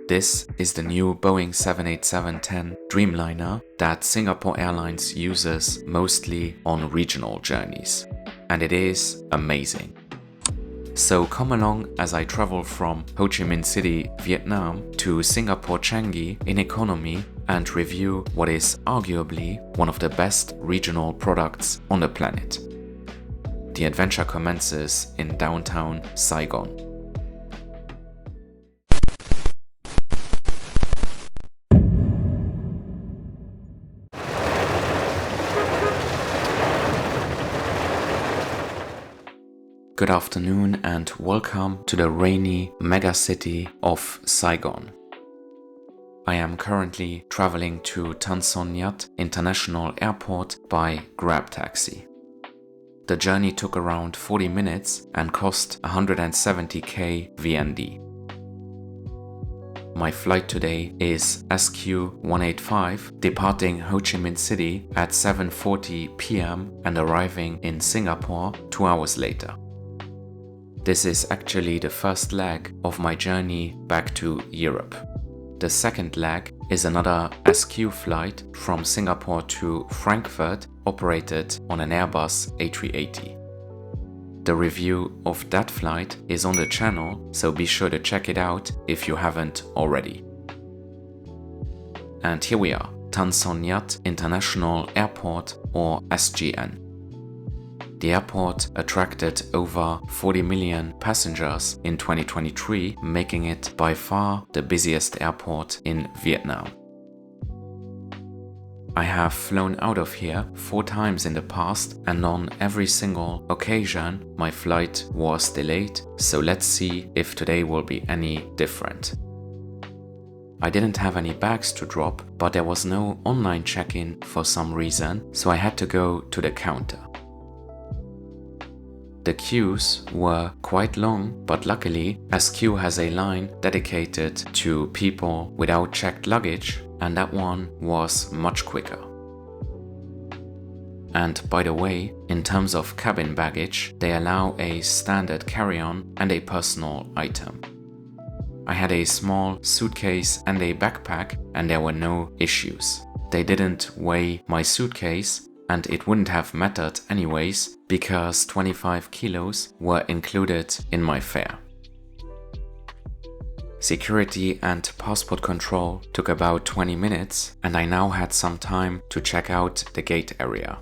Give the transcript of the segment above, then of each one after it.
This is the new Boeing 787-10 Dreamliner that Singapore Airlines uses mostly on regional journeys. And it is amazing. So come along as I travel from Ho Chi Minh City, Vietnam to Singapore Changi in economy and review what is arguably one of the best regional products on the planet. The adventure commences in downtown Saigon. Good afternoon and welcome to the rainy megacity of Saigon. I am currently traveling to Tan Son Nhat International Airport by Grab taxi. The journey took around 40 minutes and cost 170k VND. My flight today is SQ 185, departing Ho Chi Minh City at 7:40 p.m. and arriving in Singapore 2 hours later. This is actually the first leg of my journey back to Europe. The second leg is another SQ flight from Singapore to Frankfurt operated on an Airbus A380. The review of that flight is on the channel, so be sure to check it out if you haven't already. And here we are, Tan Son Nhat International Airport or SGN. The airport attracted over 40 million passengers in 2023, making it by far the busiest airport in Vietnam. I have flown out of here 4 times in the past, and on every single occasion my flight was delayed, so let's see if today will be any different. I didn't have any bags to drop, but there was no online check-in for some reason, so I had to go to the counter. The queues were quite long, but luckily SQ has a line dedicated to people without checked luggage, and that one was much quicker. And by the way, in terms of cabin baggage, they allow a standard carry-on and a personal item. I had a small suitcase and a backpack, and there were no issues. They didn't weigh my suitcase, and it wouldn't have mattered anyways because 25 kilos were included in my fare. Security and passport control took about 20 minutes, and I now had some time to check out the gate area.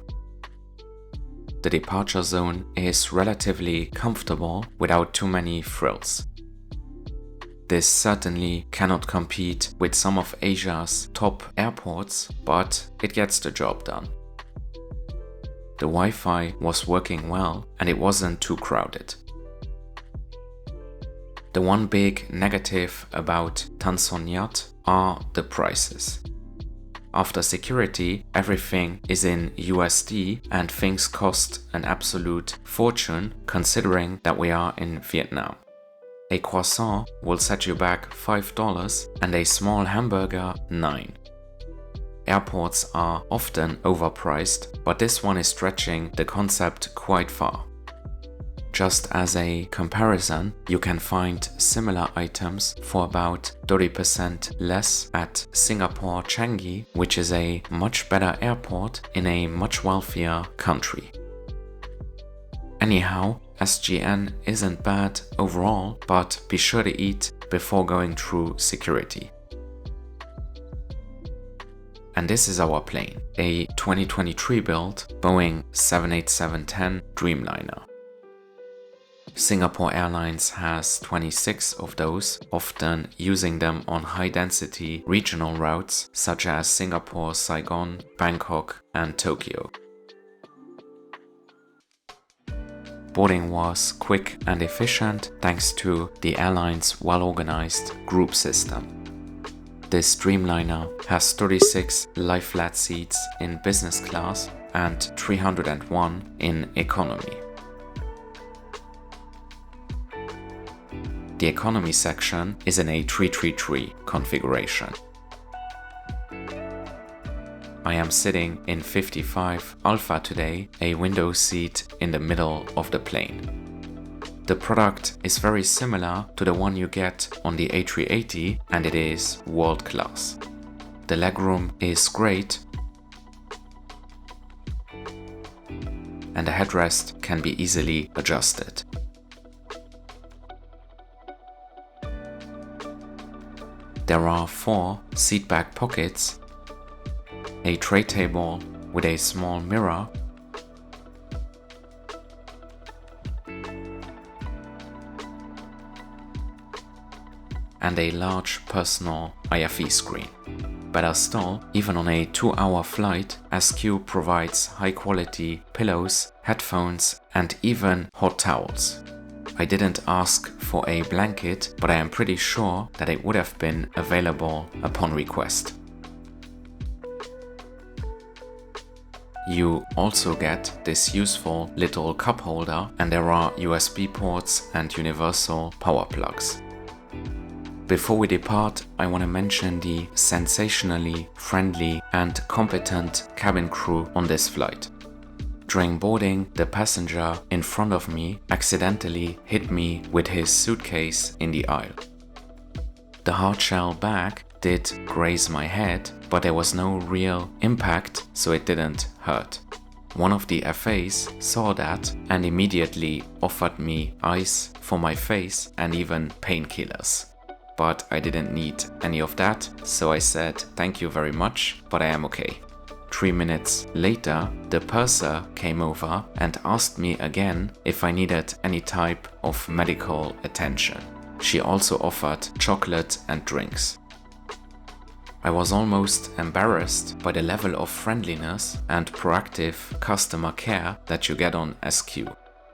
The departure zone is relatively comfortable without too many frills. This certainly cannot compete with some of Asia's top airports, but it gets the job done. The Wi-Fi was working well and it wasn't too crowded. The one big negative about Tan Son Nhat are the prices. After security, everything is in USD and things cost an absolute fortune considering that we are in Vietnam. A croissant will set you back $5 and a small hamburger $9. Airports are often overpriced, but this one is stretching the concept quite far. Just as a comparison, you can find similar items for about 30% less at Singapore Changi, which is a much better airport in a much wealthier country. Anyhow, SGN isn't bad overall, but be sure to eat before going through security. And this is our plane, a 2023 built Boeing 787-10 Dreamliner. Singapore Airlines has 26 of those, often using them on high-density regional routes such as Singapore, Saigon, Bangkok and Tokyo. Boarding was quick and efficient thanks to the airline's well-organized group system. This Dreamliner has 36 lie-flat seats in business class and 301 in economy. The economy section is in a 333 configuration. I am sitting in 55 Alpha today, a window seat in the middle of the plane. The product is very similar to the one you get on the A380 and it is world class. The legroom is great and the headrest can be easily adjusted. There are 4 seatback pockets, a tray table with a small mirror, and a large personal IFE screen. Better still, even on a 2-hour flight, SQ provides high-quality pillows, headphones, and even hot towels. I didn't ask for a blanket, but I am pretty sure that it would have been available upon request. You also get this useful little cup holder, and there are USB ports and universal power plugs. Before we depart, I want to mention the sensationally friendly and competent cabin crew on this flight. During boarding, the passenger in front of me accidentally hit me with his suitcase in the aisle. The hardshell bag did graze my head, but there was no real impact, so it didn't hurt. One of the FAs saw that and immediately offered me ice for my face and even painkillers. But I didn't need any of that, so I said thank you very much, but I am okay. 3 minutes later, the purser came over and asked me again if I needed any type of medical attention. She also offered chocolate and drinks. I was almost embarrassed by the level of friendliness and proactive customer care that you get on SQ.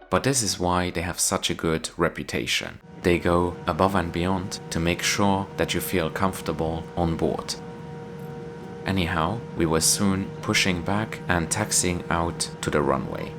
But this is why they have such a good reputation. They go above and beyond to make sure that you feel comfortable on board. Anyhow, we were soon pushing back and taxiing out to the runway.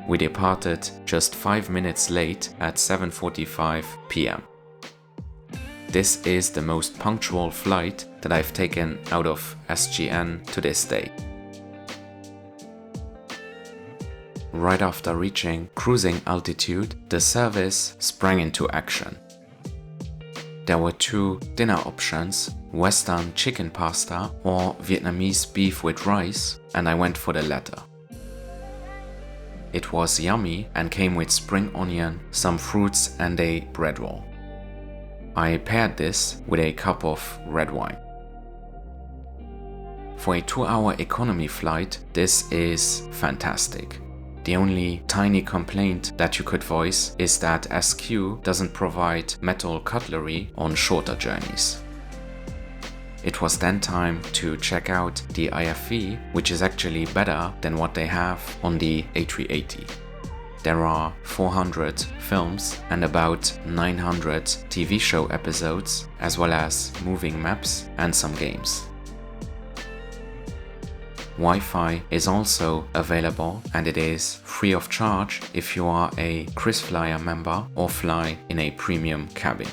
We departed just 5 minutes late at 7:45 p.m. This is the most punctual flight that I've taken out of SGN to this day. Right after reaching cruising altitude, the service sprang into action. There were 2 dinner options, Western chicken pasta or Vietnamese beef with rice, and I went for the latter. It was yummy and came with spring onion, some fruits and a bread roll. I paired this with a cup of red wine. For a 2-hour economy flight, this is fantastic. The only tiny complaint that you could voice is that SQ doesn't provide metal cutlery on shorter journeys. It was then time to check out the IFE, which is actually better than what they have on the A380. There are 400 films and about 900 TV show episodes, as well as moving maps and some games. Wi-Fi is also available and it is free of charge if you are a KrisFlyer member or fly in a premium cabin.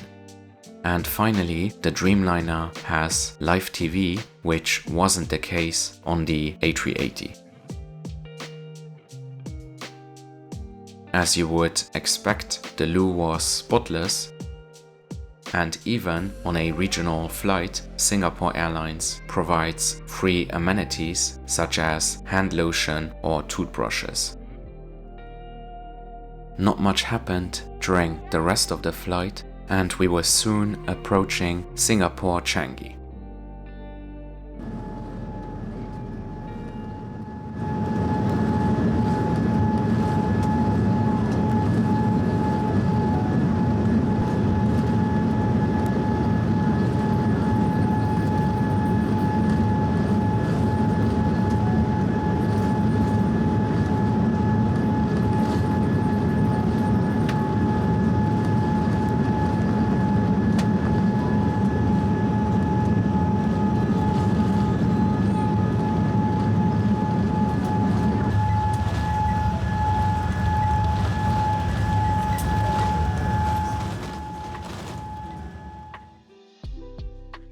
And finally, the Dreamliner has live TV, which wasn't the case on the A380. As you would expect, the loo was spotless, and even on a regional flight, Singapore Airlines provides free amenities such as hand lotion or toothbrushes. Not much happened during the rest of the flight, and we were soon approaching Singapore Changi.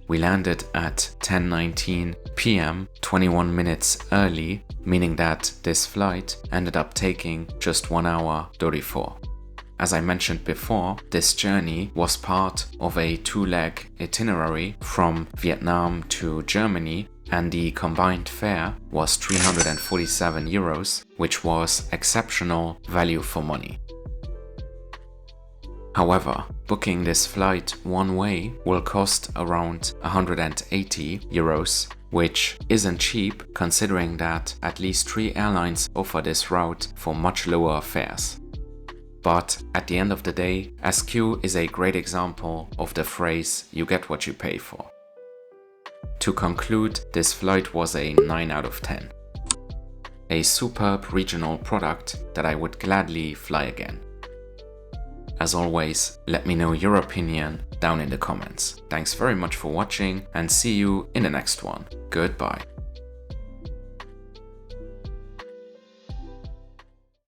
We landed at 10:19 p.m., 21 minutes early, meaning that this flight ended up taking just 1 hour 34. As I mentioned before, this journey was part of a 2-leg itinerary from Vietnam to Germany, and the combined fare was 347 euros, which was exceptional value for money. However, booking this flight one way will cost around 180 euros, which isn't cheap considering that at least 3 airlines offer this route for much lower fares. But at the end of the day, SQ is a great example of the phrase "you get what you pay for." To conclude, this flight was a 9 out of 10. A superb regional product that I would gladly fly again. As always, let me know your opinion down in the comments. Thanks very much for watching and see you in the next one. Goodbye.